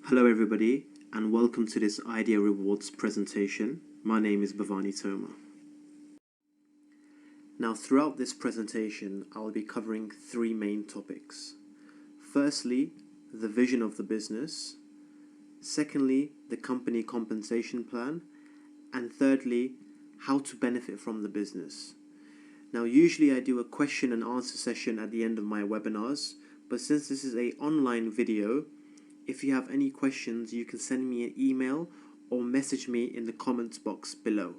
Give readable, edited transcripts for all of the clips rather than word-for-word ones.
Hello everybody and welcome to this Idea Rewards presentation. My name is Bhavani Toma. Now throughout this presentation I'll be covering three main topics. Firstly, the vision of the business. Secondly, the company compensation plan. And thirdly, how to benefit from the business. Now usually I do a question and answer session at the end of my webinars, but since this is an online video, if you have any questions, you can send me an email or message me in the comments box below.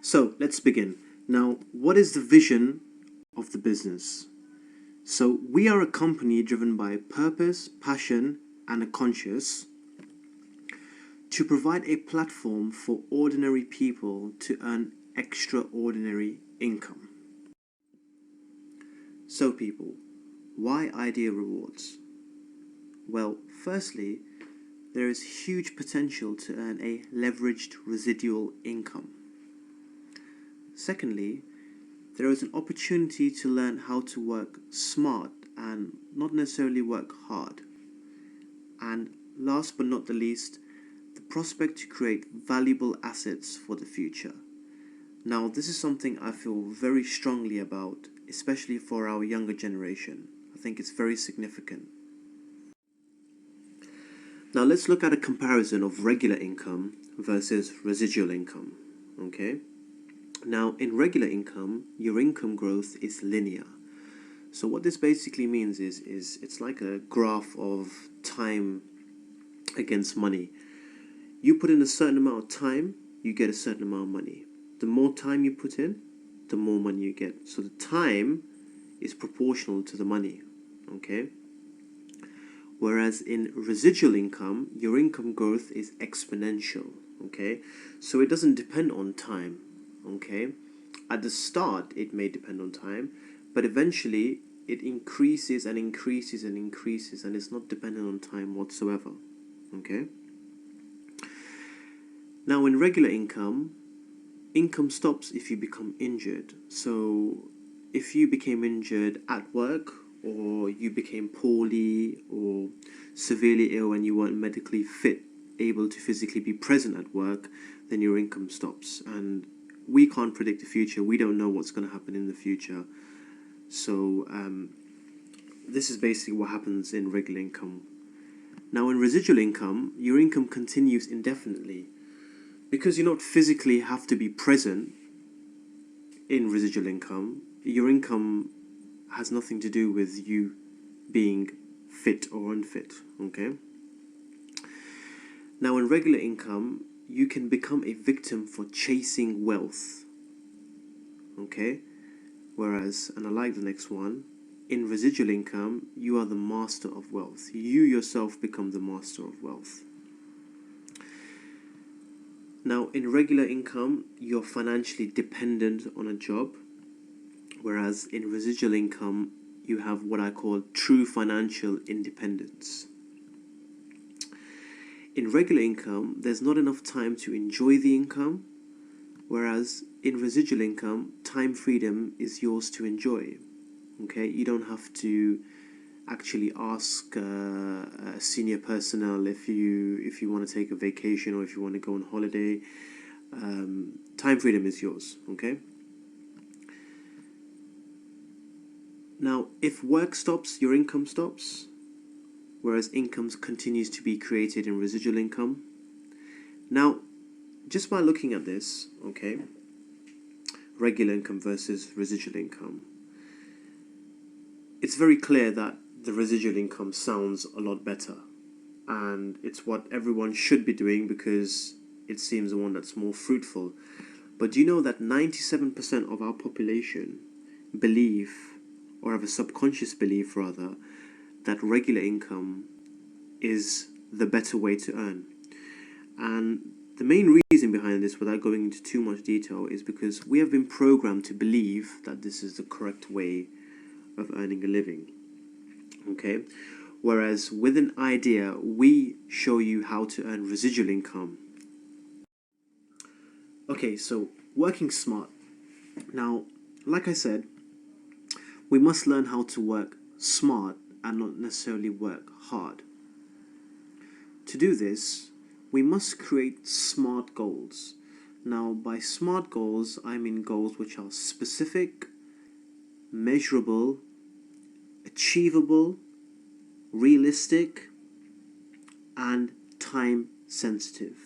So let's begin. Now, what is the vision of the business? So we are a company driven by purpose, passion, and a conscience to provide a platform for ordinary people to earn extraordinary income. So people, why Idea Rewards? Well, firstly, there is huge potential to earn a leveraged residual income. Secondly, there is an opportunity to learn how to work smart and not necessarily work hard. And last but not the least, the prospect to create valuable assets for the future. Now, this is something I feel very strongly about, especially for our younger generation. I think it's very significant. Now let's look at a comparison of regular income versus residual income. Okay. Now in regular income, your income growth is linear. So what this basically means is it's like a graph of time against money. You put in a certain amount of time, you get a certain amount of money. The more time you put in, the more money you get. So the time is proportional to the money. Okay. Whereas in residual income, your income growth is exponential. Okay. So it doesn't depend on time. Okay. At the start, it may depend on time, but eventually it increases and increases and increases, and it's not dependent on time whatsoever. Okay. Now in regular income stops if you become injured. So if you became injured at work, or you became poorly or severely ill and you weren't medically fit, able to physically be present at work, then your income stops. And we can't predict the future. We don't know what's going to happen in the future. So this is basically what happens in regular income. Now in residual income, your income continues indefinitely. Because you don't physically have to be present in residual income, your income has nothing to do with you being fit or unfit. Okay. Now in regular income, you can become a victim for chasing wealth. Okay. Whereas, and I like the next one, in residual income, you are the master of wealth. You yourself become the master of wealth. Now in regular income, you're financially dependent on a job. Whereas in residual income, you have what I call true financial independence. In regular income, there's not enough time to enjoy the income, whereas in residual income, time freedom is yours to enjoy. Okay, you don't have to actually ask senior personnel if you want to take a vacation or if you want to go on holiday. Time freedom is yours. Okay. Now, if work stops, your income stops, whereas income continues to be created in residual income. Now, just by looking at this, okay, regular income versus residual income, it's very clear that the residual income sounds a lot better, and it's what everyone should be doing because it seems the one that's more fruitful. But do you know that 97% of our population believe, or have a subconscious belief rather, that regular income is the better way to earn? And the main reason behind this, without going into too much detail, is because we have been programmed to believe that this is the correct way of earning a living. Okay? Whereas with an idea, we show you how to earn residual income. Okay, so working smart. Now, like I said, we must learn how to work smart and not necessarily work hard. To do this, we must create SMART goals. Now, by SMART goals, I mean goals which are specific, measurable, achievable, realistic, and time sensitive.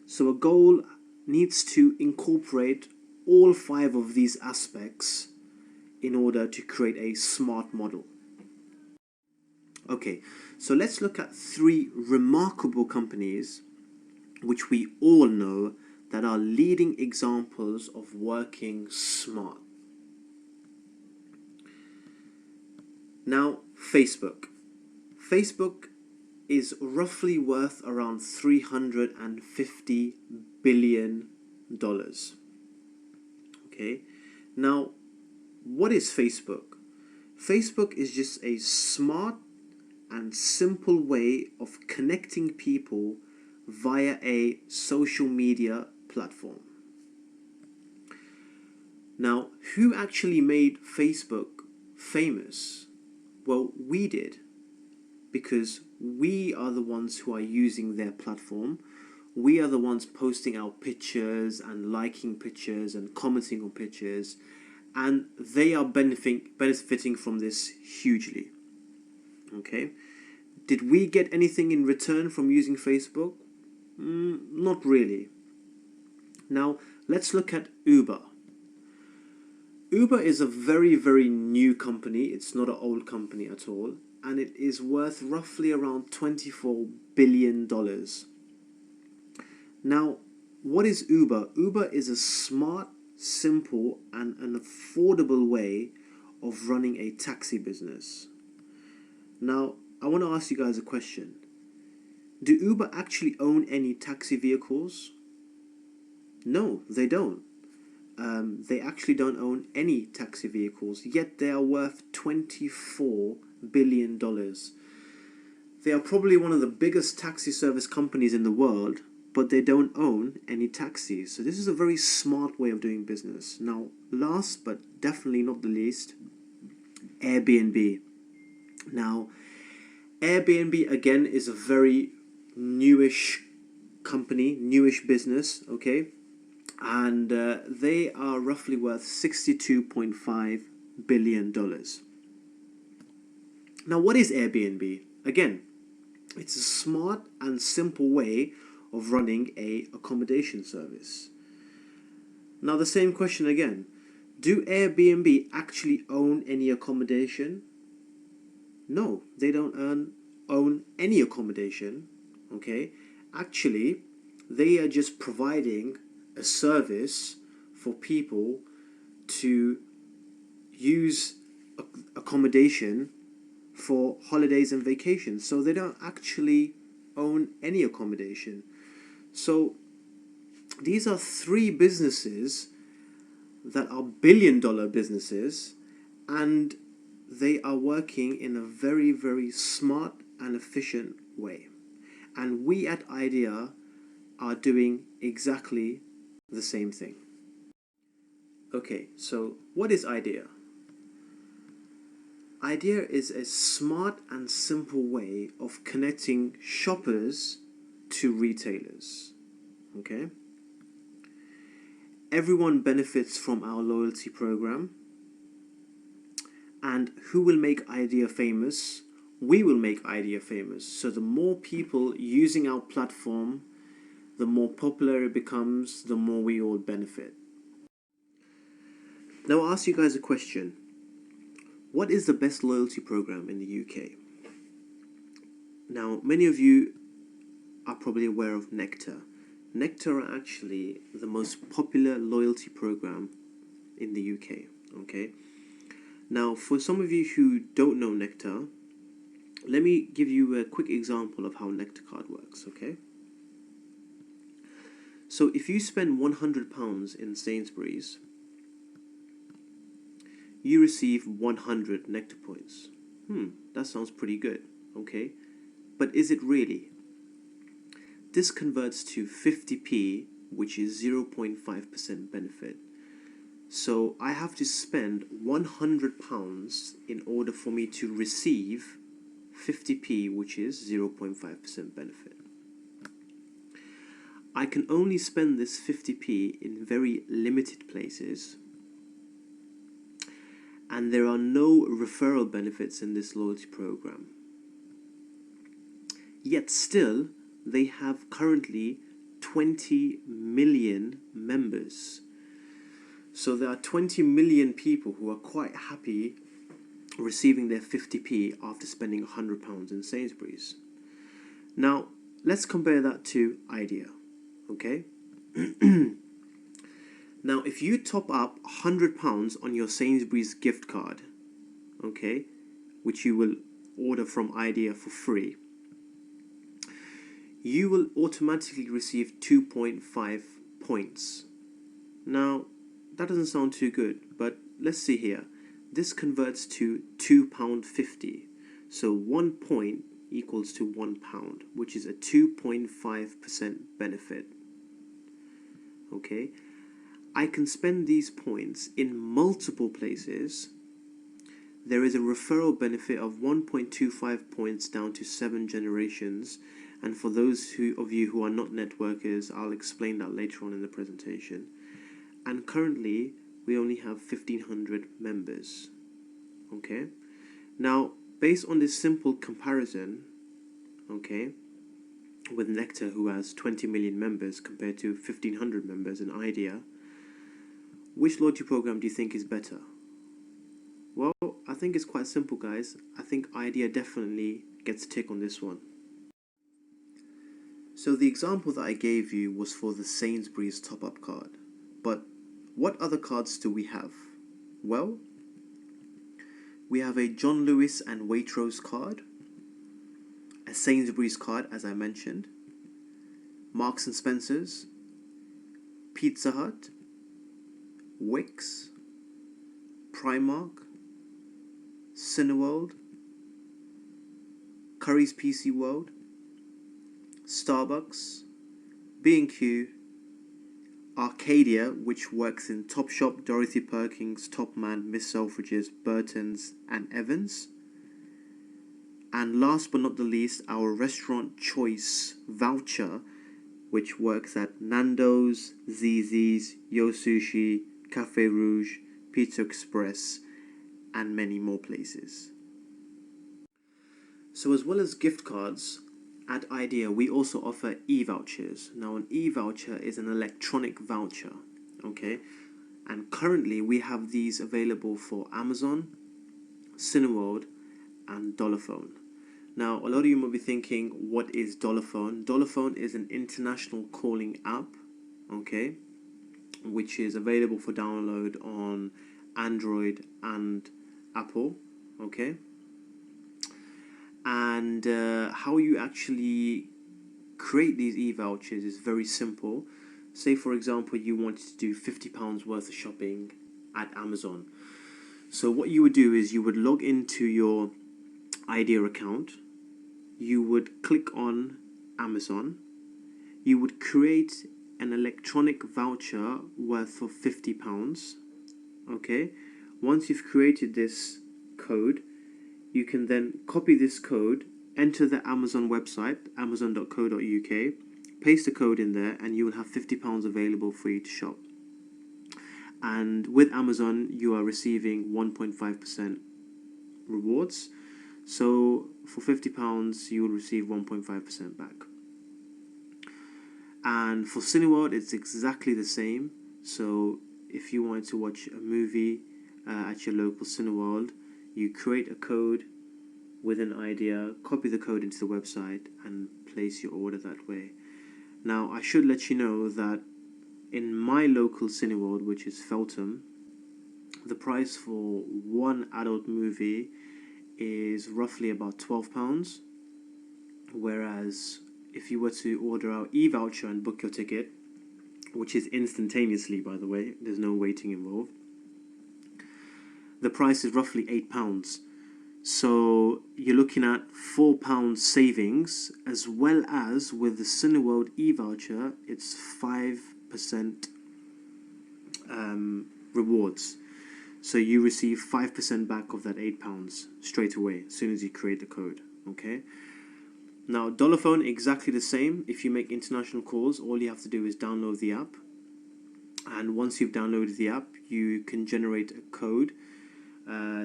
So a goal needs to incorporate all 5 of these aspects in order to create a SMART model. Okay, so let's look at 3 remarkable companies which we all know that are leading examples of working smart. Now, Facebook. Facebook is roughly worth around $350 billion. Okay, now what is Facebook? Facebook is just a smart and simple way of connecting people via a social media platform. Now, who actually made Facebook famous? Well, we did, because we are the ones who are using their platform. We are the ones posting our pictures and liking pictures and commenting on pictures, and they are benefiting from this hugely. Okay, did we get anything in return from using Facebook? Not really. Now, let's look at Uber. Uber is a very, very new company. It's not an old company at all. And it is worth roughly around $24 billion. Now, what is Uber? Uber is a smart, simple, and an affordable way of running a taxi business. Now, I want to ask you guys a question. Do Uber actually own any taxi vehicles? No, they don't. They actually don't own any taxi vehicles, yet they are worth $24 billion. They are probably one of the biggest taxi service companies in the world, but they don't own any taxis. So this is a very smart way of doing business. Now, last but definitely not the least, Airbnb. Now, Airbnb again is a very newish company, newish business, okay? And they are roughly worth $62.5 billion. Now, what is Airbnb? Again, it's a smart and simple way of running a accommodation service. Now, the same question again. Do Airbnb actually own any accommodation? No, they don't own any accommodation, okay? Actually, they are just providing a service for people to use accommodation for holidays and vacations. So they don't actually own any accommodation. So these are 3 businesses that are billion-dollar businesses, and they are working in a very, very smart and efficient way. And we at IDEA are doing exactly the same thing. Okay, so what is IDEA? IDEA is a smart and simple way of connecting shoppers to retailers. Okay? Everyone benefits from our loyalty program. And who will make IDEA famous? We will make IDEA famous. So the more people using our platform, the more popular it becomes, the more we all benefit. Now I'll ask you guys a question. What is the best loyalty program in the UK? Now, many of you are probably aware of Nectar. Nectar are actually the most popular loyalty program in the UK, okay? Now, for some of you who don't know Nectar, let me give you a quick example of how Nectar card works, okay? So if you spend £100 in Sainsbury's, you receive 100 Nectar points. That sounds pretty good, okay? But is it really? This converts to 50p, which is 0.5% benefit. So I have to spend £100 in order for me to receive 50p, which is 0.5% benefit. I can only spend this 50p in very limited places, and there are no referral benefits in this loyalty program. Yet still, they have currently 20 million members. So there are 20 million people who are quite happy receiving their 50p after spending £100 in Sainsbury's. Now, let's compare that to Idea, okay? Now, if you top up £100 on your Sainsbury's gift card, okay, which you will order from Idea for free, you will automatically receive 2.5 points. Now, that doesn't sound too good, but let's see here. This converts to £2.50. So 1 point equals to £1, which is a 2.5% benefit. Okay, I can spend these points in multiple places. There is a referral benefit of 1.25 points down to 7 generations. And for those of you who are not networkers, I'll explain that later on in the presentation. And currently, we only have 1,500 members. Okay? Now, based on this simple comparison, okay, with Nectar, who has 20 million members compared to 1,500 members in Idea, which loyalty program do you think is better? Well, I think it's quite simple, guys. I think Idea definitely gets a tick on this one. So the example that I gave you was for the Sainsbury's top-up card. But what other cards do we have? Well, we have a John Lewis and Waitrose card, a Sainsbury's card, as I mentioned, Marks and Spencer's, Pizza Hut, Wix, Primark, Cineworld, Curry's PC World, Starbucks, B&Q, Arcadia, which works in Topshop, Dorothy Perkins, Topman, Miss Selfridges, Burton's and Evans. And last but not the least, our restaurant choice voucher, which works at Nando's, Zzz's, Yo Sushi, Cafe Rouge, Pizza Express, and many more places. So as well as gift cards, at Idea we also offer e-vouchers. Now an e-voucher is an electronic voucher, okay? And currently we have these available for Amazon, Cineworld, and Dollarphone. Now, a lot of you might be thinking, what is Dollarphone? Dollarphone is an international calling app, okay, which is available for download on Android and Apple, okay. And how you actually create these e-vouchers is very simple. Say, for example, you wanted to do £50 worth of shopping at Amazon. So what you would do is you would log into your Idea account, you would click on Amazon, you would create an electronic voucher worth of £50, okay. Once you've created this code, you can then copy this code, enter the Amazon website, amazon.co.uk, paste the code in there, and you will have £50 available for you to shop. And with Amazon, you are receiving 1.5% rewards. So for £50, you will receive 1.5% back. And for Cineworld, it's exactly the same. So if you wanted to watch a movie at your local Cineworld, you create a code with an Idea, copy the code into the website, and place your order that way. Now, I should let you know that in my local Cineworld, which is Feltham, the price for one adult movie is roughly about £12, whereas if you were to order our e-voucher and book your ticket, which is instantaneously, by the way, there's no waiting involved, the price is roughly £8. So you're looking at £4 savings, as well as with the Cineworld e-voucher, it's 5% rewards. So you receive 5% back of that £8 straight away as soon as you create the code. Okay. Now, Dollar Phone, exactly the same. If you make international calls, all you have to do is download the app. And once you've downloaded the app, you can generate a code.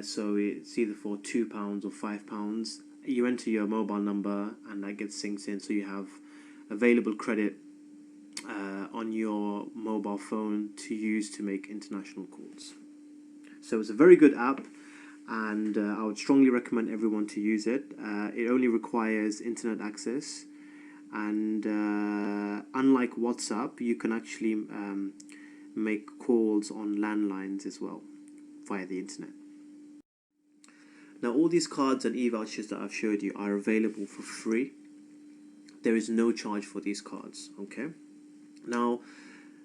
So it's either for £2 or £5. You enter your mobile number and that gets synced in. So you have available credit on your mobile phone to use to make international calls. So it's a very good app, and I would strongly recommend everyone to use it. It only requires internet access, and unlike WhatsApp, you can actually make calls on landlines as well via the internet. Now, all these cards and e-vouchers that I've showed you are available for free. There is no charge for these cards, okay? Now,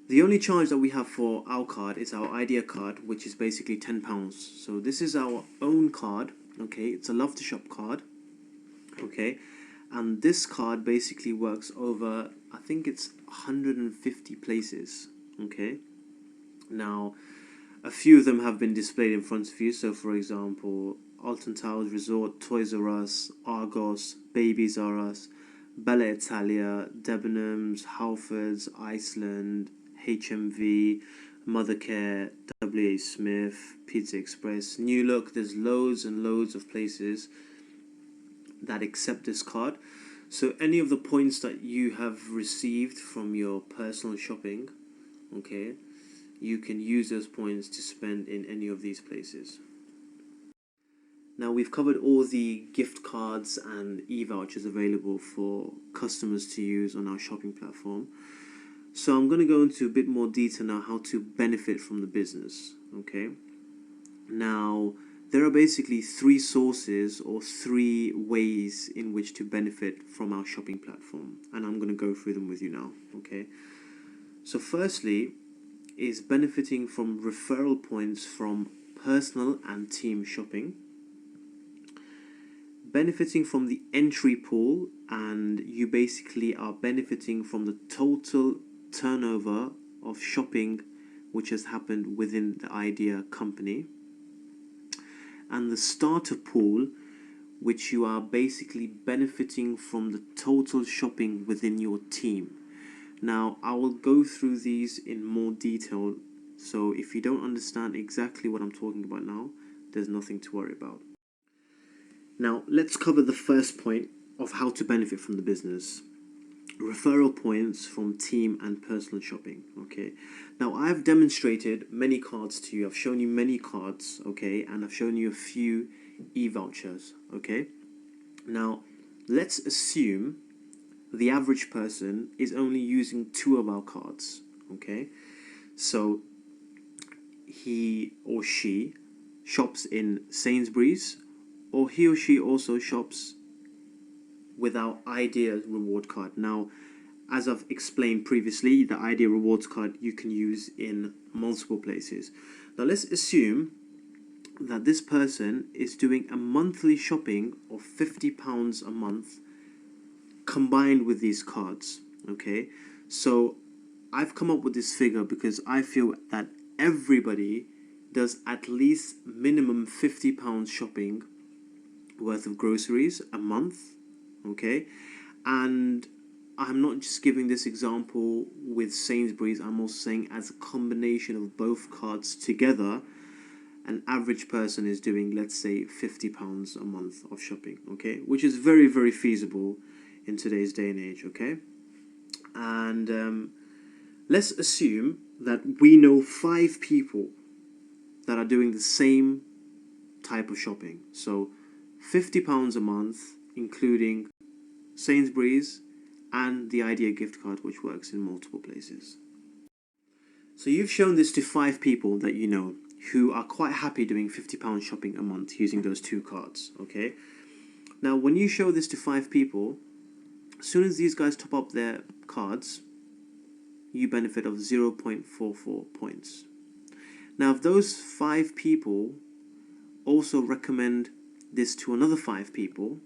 the only charge that we have for our card is our Idea card, which is basically £10. So this is our own card, okay? It's a Love to Shop card, okay? And this card basically works over, I think it's 150 places, okay? Now, a few of them have been displayed in front of you. So, for example, Alton Towers Resort, Toys R Us, Argos, Babies R Us, Bella Italia, Debenhams, Halfords, Iceland, HMV, Mothercare, WA Smith, Pizza Express, New Look. There's loads and loads of places that accept this card. So any of the points that you have received from your personal shopping, okay, you can use those points to spend in any of these places. Now, we've covered all the gift cards and e-vouchers available for customers to use on our shopping platform. So I'm going to go into a bit more detail now how to benefit from the business, okay? Now, there are basically three sources or three ways in which to benefit from our shopping platform, and I'm going to go through them with you now, okay? So firstly is benefiting from referral points from personal and team shopping, benefiting from the entry pool, and you basically are benefiting from the total turnover of shopping which has happened within the Idea company, and the starter pool, which you are basically benefiting from the total shopping within your team. Now, I will go through these in more detail, so if you don't understand exactly what I'm talking about now, there's nothing to worry about. Now, let's cover the first point of how to benefit from the business. Referral points from team and personal shopping, okay? Now, I've demonstrated many cards to you. I've shown you many cards, okay? And I've shown you a few e-vouchers, okay? Now, let's assume the average person is only using 2 of our cards, okay? So, he or she shops in Sainsbury's, or he or she also shops with our Idea reward card. Now, as I've explained previously, the Idea rewards card you can use in multiple places. Now, let's assume that this person is doing a monthly shopping of £50 a month combined with these cards, okay? So I've come up with this figure because I feel that everybody does at least minimum £50 shopping worth of groceries a month, okay? And I'm not just giving this example with Sainsbury's, I'm also saying as a combination of both cards together, an average person is doing, let's say, £50 a month of shopping, okay? Which is very, very feasible in today's day and age, okay? And let's assume that we know 5 people that are doing the same type of shopping. So £50 a month, including Sainsbury's and the Idea gift card, which works in multiple places. So you've shown this to 5 people that you know who are quite happy doing £50 shopping a month using those 2 cards, okay? Now, when you show this to 5 people, as soon as these guys top up their cards, you benefit of 0.44 points. Now, if those 5 people also recommend this to another 5 people,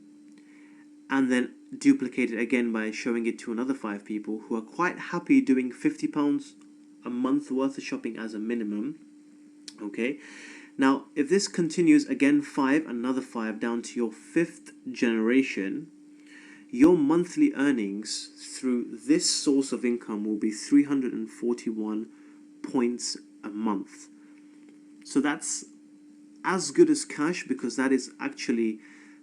and then duplicate it again by showing it to another 5 people who are quite happy doing £50 a month worth of shopping as a minimum, Okay, now if this continues again 5, another 5 down to your 5th generation, your monthly earnings through this source of income will be 341 points a month. So that's as good as cash, because that is actually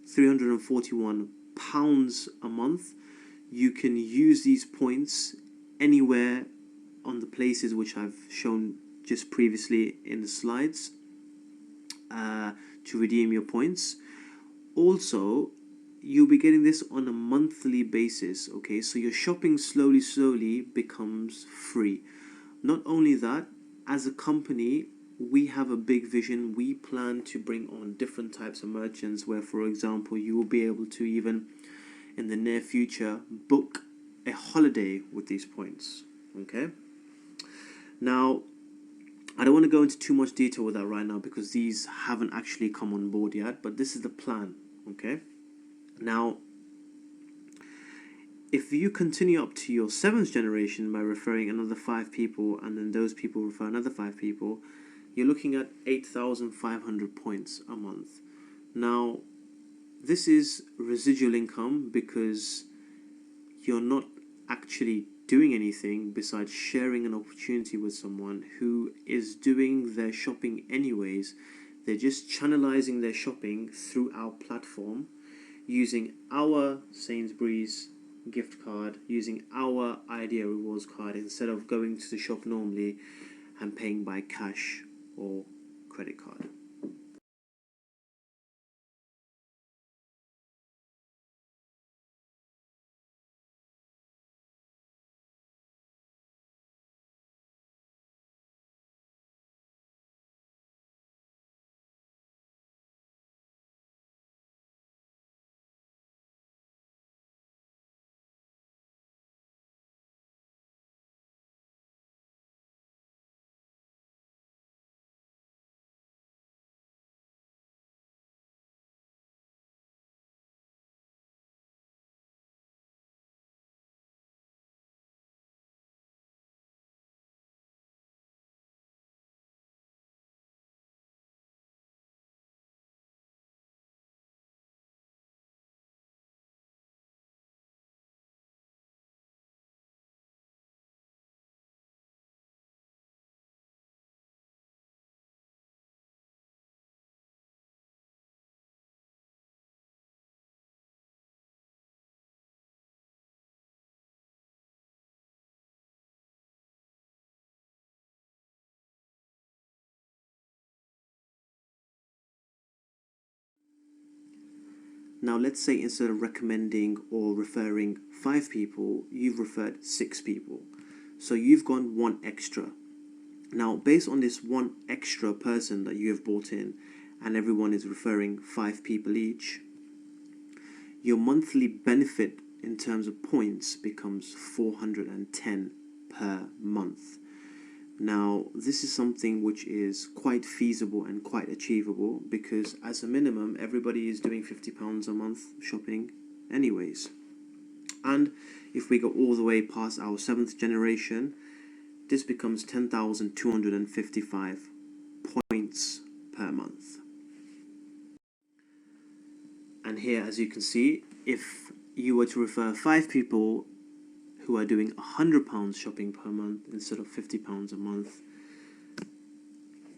341 pounds a month. You can use these points anywhere on the places which I've shown just previously in the slides to redeem your points. Also, you'll be getting this on a monthly basis. Okay, so your shopping slowly becomes free. Not only that, as a company, we have a big vision. We plan to bring on different types of merchants where, for example, you will be able to even in the near future book a holiday with these points. Okay, now I don't want to go into too much detail with that right now because these haven't actually come on board yet, but this is the plan. Okay, now if you continue up to your 7th generation by referring another 5 people, and then those people refer another 5 people, you're looking at 8,500 points a month. Now, this is residual income because you're not actually doing anything besides sharing an opportunity with someone who is doing their shopping anyways. They're just channelizing their shopping through our platform using our Sainsbury's gift card, using our Idea Rewards card instead of going to the shop normally and paying by cash or credit card. Now let's say instead of recommending or referring 5 people, you've referred 6 people. So you've gone 1 extra. Now based on this 1 extra person that you have brought in, and everyone is referring 5 people each, your monthly benefit in terms of points becomes 410 per month. Now, this is something which is quite feasible and quite achievable because as a minimum, everybody is doing £50 a month shopping anyways. And if we go all the way past our 7th generation, this becomes 10,255 points per month. And here, as you can see, if you were to refer 5 people who are doing £100 shopping per month instead of £50 a month,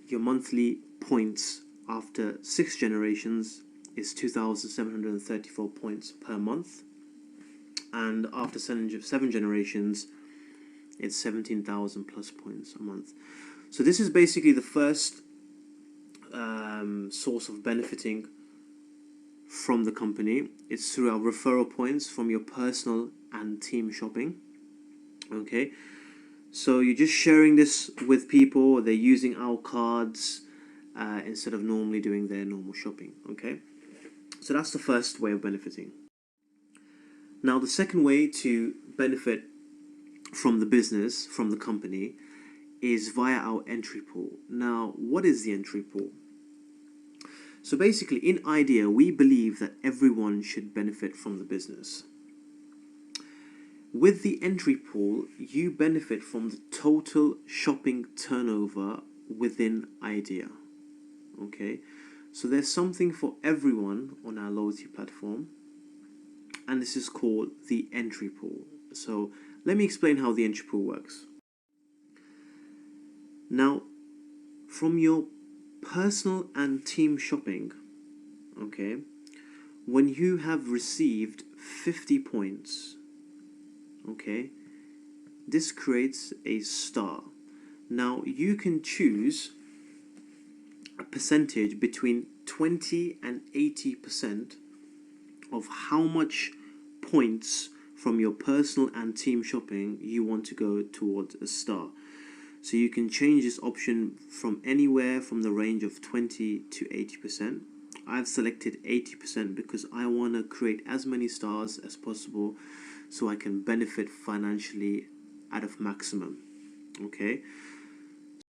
your monthly points after 6 generations is 2,734 points per month, and after 7 generations it's 17,000 plus points a month. So this is basically the first source of benefiting from the company. It's through our referral points from your personal and team shopping. Okay, so you're just sharing this with people. They're using our cards instead of normally doing their normal shopping. Okay, so that's the first way of benefiting. Now the second way to benefit from the business, from the company, is via our entry pool. Now, what is the entry pool? So basically, in Idea, we believe that everyone should benefit from the business. With the entry pool, you benefit from the total shopping turnover within Idea. Okay, so there's something for everyone on our loyalty platform, and this is called the entry pool. So let me explain how the entry pool works. Now, from your personal and team shopping, okay, when you have received 50 points, okay, this creates a star. Now you can choose a percentage between 20 and 80% of how much points from your personal and team shopping you want to go towards a star. So you can change this option from anywhere from the range of 20 to 80%. I've selected 80% because I want to create as many stars as possible so I can benefit financially out of maximum. Okay,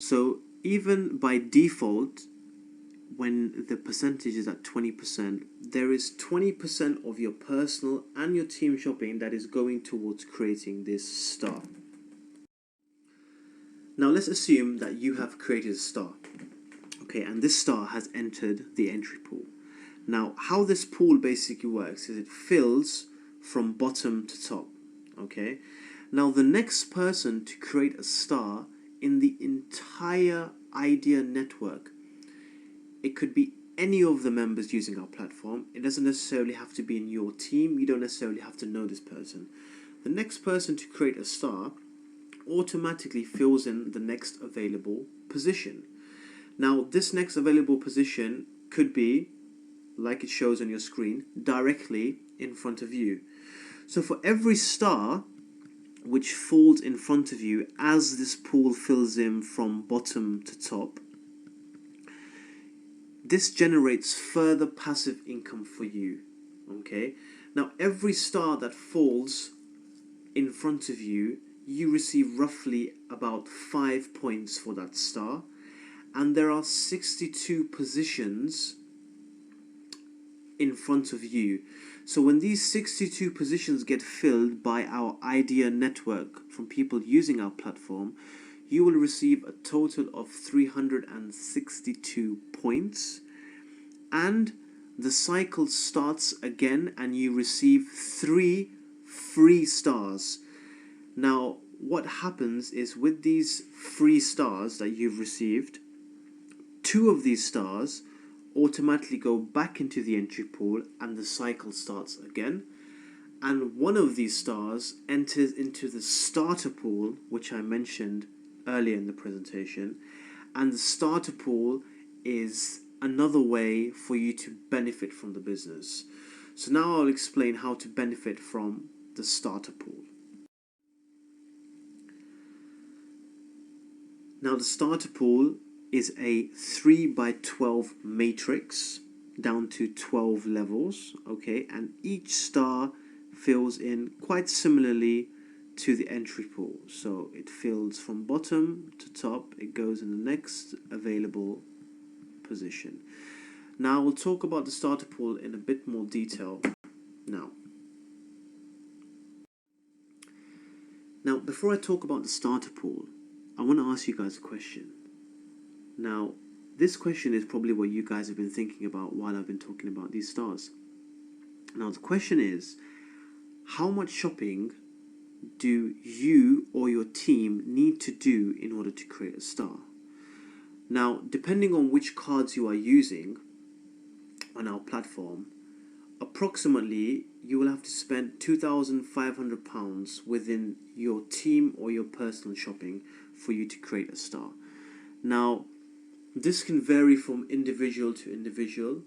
so even by default, when the percentage is at 20%, there is 20% of your personal and your team shopping that is going towards creating this star. Now let's assume that you have created a star, okay, and this star has entered the entry pool. Now how this pool basically works is it fills from bottom to top, okay. Now the next person to create a star in the entire Idea network, it could be any of the members using our platform. It doesn't necessarily have to be in your team. You don't necessarily have to know this person. The next person to create a star automatically fills in the next available position. Now this next available position could be, like it shows on your screen, directly in front of you. So for every star which falls in front of you as this pool fills in from bottom to top, this generates further passive income for you. Okay, now every star that falls in front of you, you receive roughly about 5 points for that star, and there are 62 positions in front of you. So when these 62 positions get filled by our Idea network from people using our platform, you will receive a total of 362 points, and the cycle starts again and you receive 3 free stars. Now what happens is, with these free stars that you've received, 2 of these stars automatically go back into the entry pool and the cycle starts again, and 1 of these stars enters into the starter pool, which I mentioned earlier in the presentation. And the starter pool is another way for you to benefit from the business. So now I'll explain how to benefit from the starter pool. Now the starter pool is a 3x12 matrix down to 12 levels, okay, and each star fills in quite similarly to the entry pool. So it fills from bottom to top, it goes in the next available position. Now we'll talk about the starter pool in a bit more detail now. Now before I talk about the starter pool, I want to ask you guys a question. Now, this question is probably what you guys have been thinking about while I've been talking about these stars. Now, the question is, how much shopping do you or your team need to do in order to create a star? Now, depending on which cards you are using on our platform, approximately you will have to spend £2,500 within your team or your personal shopping for you to create a star. Now, this can vary from individual to individual.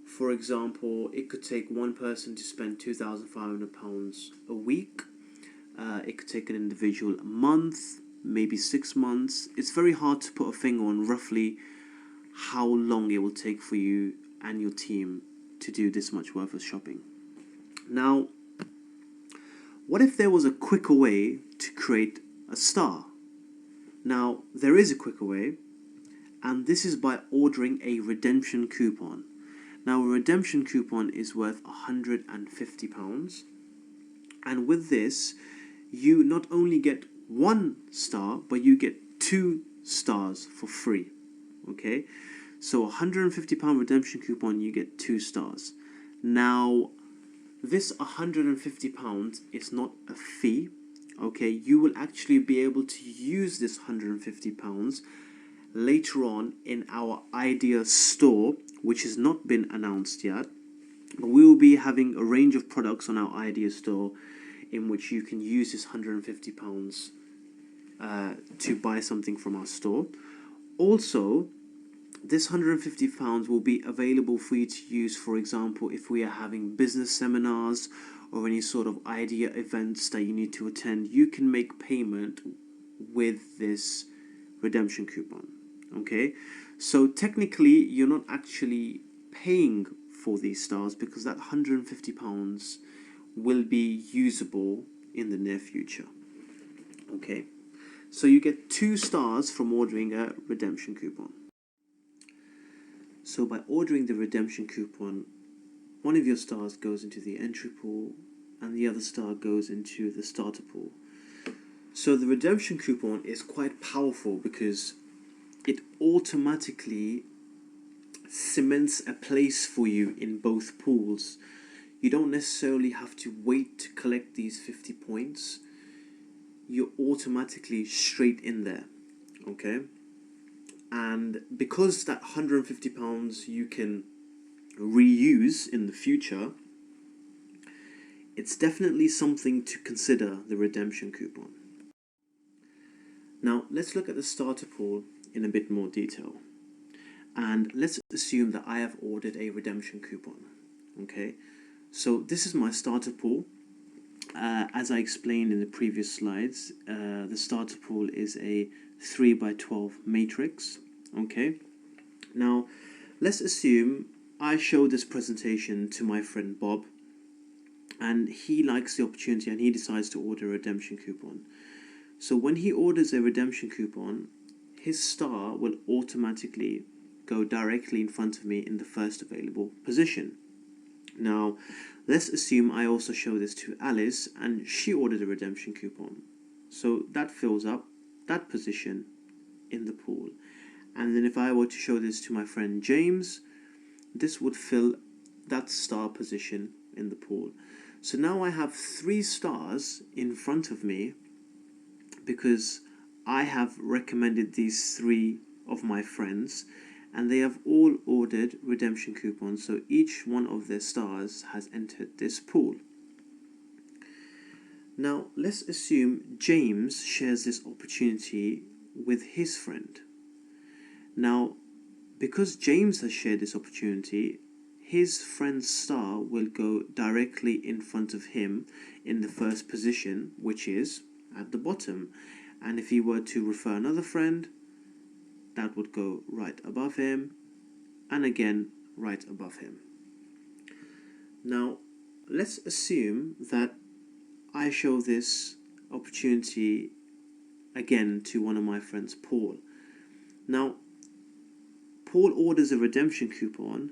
For example, it could take one person to spend £2,500 a week. It could take an individual a month, maybe 6 months. It's very hard to put a finger on roughly how long it will take for you and your team to do this much worth of shopping. Now, what if there was a quicker way to create a star? Now, there is a quicker way, and this is by ordering a redemption coupon. Now, a redemption coupon is worth £150, and with this, you not only get 1 star, but you get 2 stars for free. Okay, so £150 redemption coupon, you get 2 stars. Now, this £150 is not a fee. Okay, you will actually be able to use this £150 later on in our Idea store, which has not been announced yet. But we will be having a range of products on our Idea store in which you can use this £150 to buy something from our store. Also, this £150 will be available for you to use, for example, if we are having business seminars or any sort of idea events that you need to attend. You can make payment with this redemption coupon. Okay, so technically you're not actually paying for these stars because that £150 will be usable in the near future. Okay, so you get 2 stars from ordering a redemption coupon. So by ordering the redemption coupon, one of your stars goes into the entry pool and the other star goes into the starter pool. So the redemption coupon is quite powerful because it automatically cements a place for you in both pools. You don't necessarily have to wait to collect these 50 points. You're automatically straight in there. Okay? And because that £150 you can reuse in the future, it's definitely something to consider, the redemption coupon. Now, let's look at the starter pool in a bit more detail. And let's assume that I have ordered a redemption coupon. Okay, so this is my starter pool. As I explained in the previous slides, the starter pool is a 3x12 matrix. Okay, now let's assume I show this presentation to my friend Bob, and he likes the opportunity and he decides to order a redemption coupon. So when he orders a redemption coupon, his star will automatically go directly in front of me in the first available position. Now, let's assume I also show this to Alice and she ordered a redemption coupon. So that fills up that position in the pool. And then if I were to show this to my friend James, this would fill that star position in the pool. So now I have 3 stars in front of me because I have recommended these 3 of my friends and they have all ordered redemption coupons, so each one of their stars has entered this pool. Now let's assume James shares this opportunity with his friend. Now, because James has shared this opportunity, his friend's star will go directly in front of him in the first position, which is at the bottom. And if he were to refer another friend, that would go right above him, and again right above him. Now, let's assume that I show this opportunity again to one of my friends, Paul. Now, Paul orders a redemption coupon,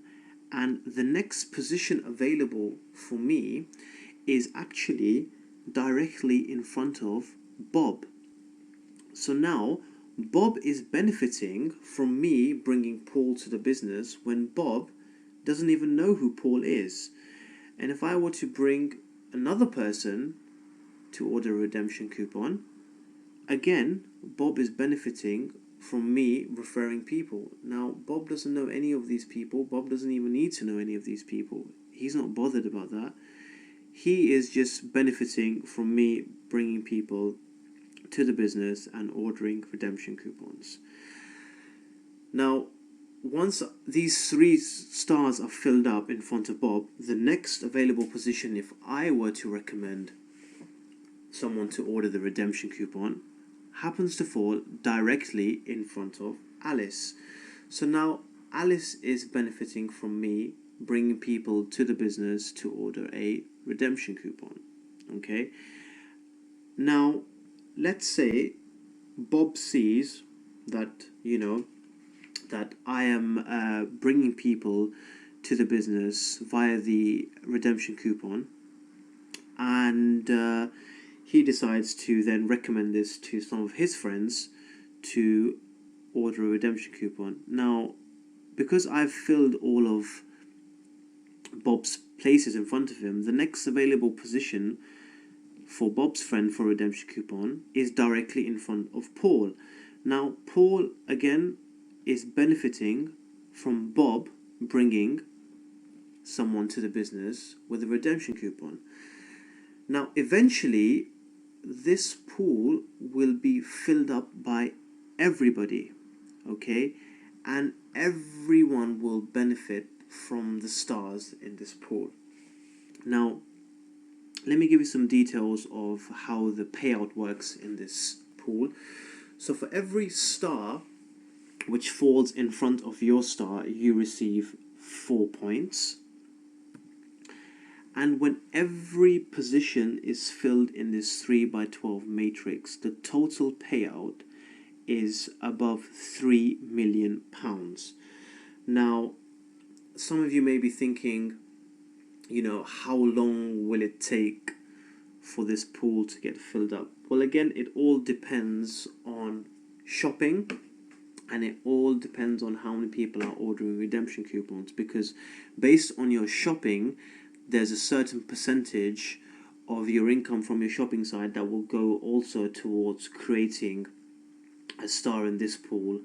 and the next position available for me is actually directly in front of Bob. So now, Bob is benefiting from me bringing Paul to the business when Bob doesn't even know who Paul is. And if I were to bring another person to order a redemption coupon, again, Bob is benefiting from me referring people. Now, Bob doesn't know any of these people. Bob doesn't even need to know any of these people. He's not bothered about that. He is just benefiting from me bringing people to the business and ordering redemption coupons. Now, once these 3 stars are filled up in front of Bob, the next available position, if I were to recommend someone to order the redemption coupon, happens to fall directly in front of Alice. So now Alice is benefiting from me bringing people to the business to order a redemption coupon. Okay, now let's say Bob sees that, that I am bringing people to the business via the redemption coupon, and he decides to then recommend this to some of his friends to order a redemption coupon. Now, because I've filled all of Bob's places in front of him, the next available position for Bob's friend for a redemption coupon is directly in front of Paul. Now, Paul, again, is benefiting from Bob bringing someone to the business with a redemption coupon. Now, eventually, this pool will be filled up by everybody, okay? And everyone will benefit from the stars in this pool. Now, let me give you some details of how the payout works in this pool. So for every star which falls in front of your star, you receive 4 points. And when every position is filled in this 3x12 matrix, the total payout is above £3 million. Now, some of you may be thinking, how long will it take for this pool to get filled up? Well, again, it all depends on shopping, and it all depends on how many people are ordering redemption coupons, because based on your shopping, there's a certain percentage of your income from your shopping side that will go also towards creating a star in this pool,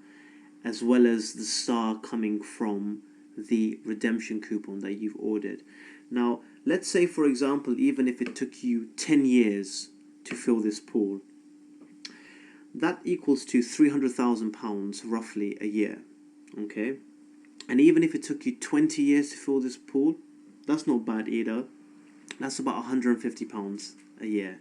as well as the star coming from the redemption coupon that you've ordered. Now, let's say, for example, even if it took you 10 years to fill this pool, that equals to £300,000 roughly a year, okay? And even if it took you 20 years to fill this pool, that's not bad either. That's about £150 a year.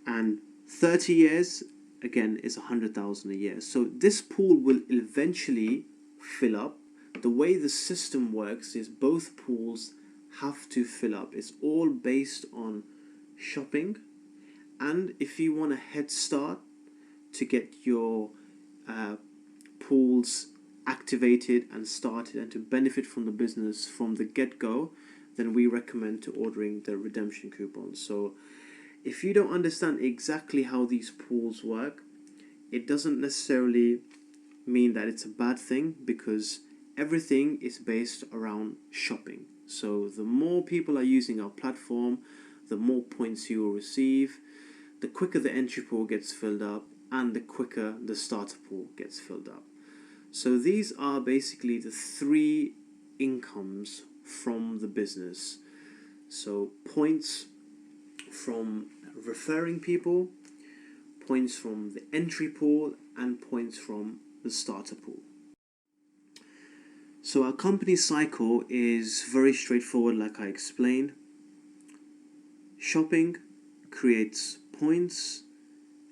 And 30 years, again, is 100,000 a year. So this pool will eventually fill up. The way the system works is both pools have to fill up. It's all based on shopping. And if you want a head start to get your pools activated and started and to benefit from the business from the get-go, then we recommend to ordering the redemption coupons. So if you don't understand exactly how these pools work, it doesn't necessarily mean that it's a bad thing, because everything is based around shopping. So the more people are using our platform, the more points you will receive, the quicker the entry pool gets filled up, and the quicker the starter pool gets filled up. So these are basically the 3 incomes from the business. So points from referring people, points from the entry pool, and points from the starter pool. So our company cycle is very straightforward, like I explained. Shopping creates points.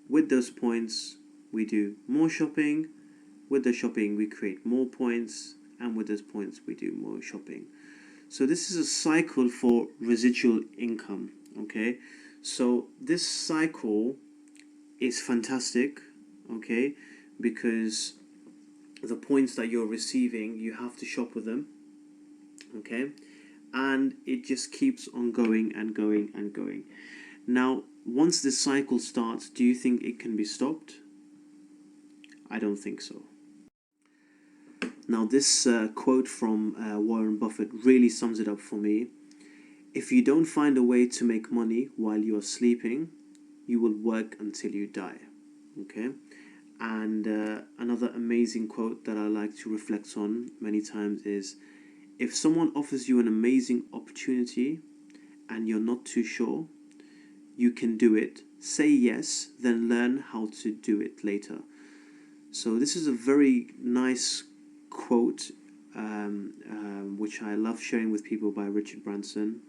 With those points, we do more shopping. With the shopping, we create more points. And with those points, we do more shopping. So this is a cycle for residual income, okay? So this cycle is fantastic, okay? Because the points that you're receiving, you have to shop with them, okay? And it just keeps on going and going and going. Now, once this cycle starts, do you think it can be stopped? I don't think so. Now, this quote from Warren Buffett really sums it up for me. If you don't find a way to make money while you're sleeping, you will work until you die, okay? And another amazing quote that I like to reflect on many times is, if someone offers you an amazing opportunity and you're not too sure, you can do it. Say yes, then learn how to do it later. So this is a very nice quote, which I love sharing with people, by Richard Branson.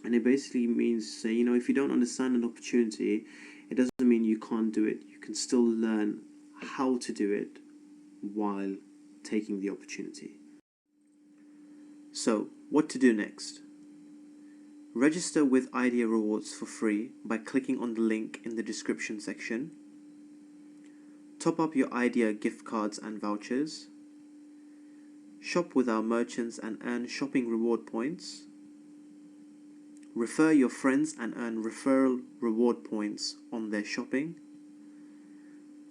And it basically means to say, if you don't understand an opportunity, it doesn't mean you can't do it. You can still learn how to do it while taking the opportunity. So, what to do next? Register with Idea Rewards for free by clicking on the link in the description section. Top up your Idea gift cards and vouchers. Shop with our merchants and earn shopping reward points. Refer your friends and earn referral reward points on their shopping.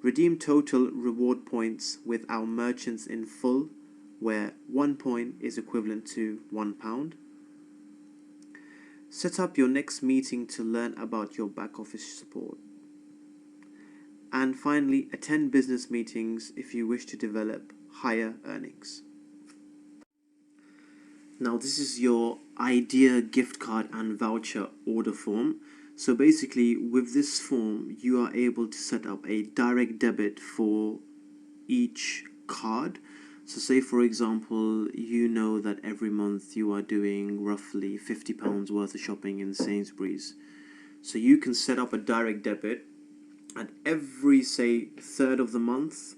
Redeem total reward points with our merchants in full, where 1 point is equivalent to £1. Set up your next meeting to learn about your back office support. And finally, attend business meetings if you wish to develop higher earnings. Now this is your Idea gift card and voucher order form. So basically with this form you are able to set up a direct debit for each card. So say for example you know that every month you are doing roughly £50 worth of shopping in Sainsbury's. So you can set up a direct debit and every say third of the month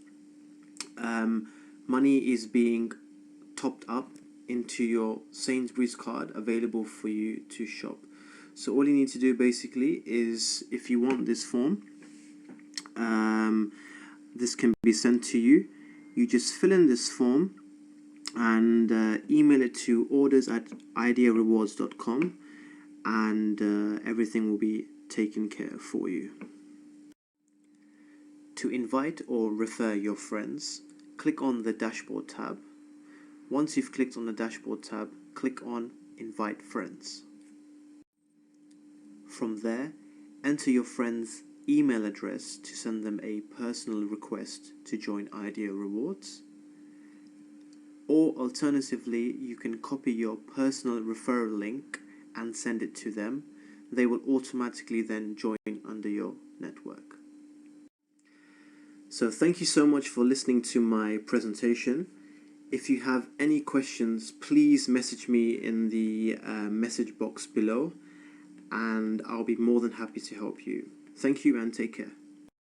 money is being topped up into your Sainsbury's card available for you to shop. So all you need to do basically is, if you want this form, this can be sent to you. You just fill in this form and email it to orders@idearewards.com, and everything will be taken care of for you. To invite or refer your friends, click on the dashboard tab. Once you've clicked on the dashboard tab, click on Invite Friends. From there, enter your friend's email address to send them a personal request to join Idea Rewards. Or alternatively, you can copy your personal referral link and send it to them. They will automatically then join under your network. So thank you so much for listening to my presentation. If you have any questions, please message me in the message box below, and I'll be more than happy to help you. Thank you and take care.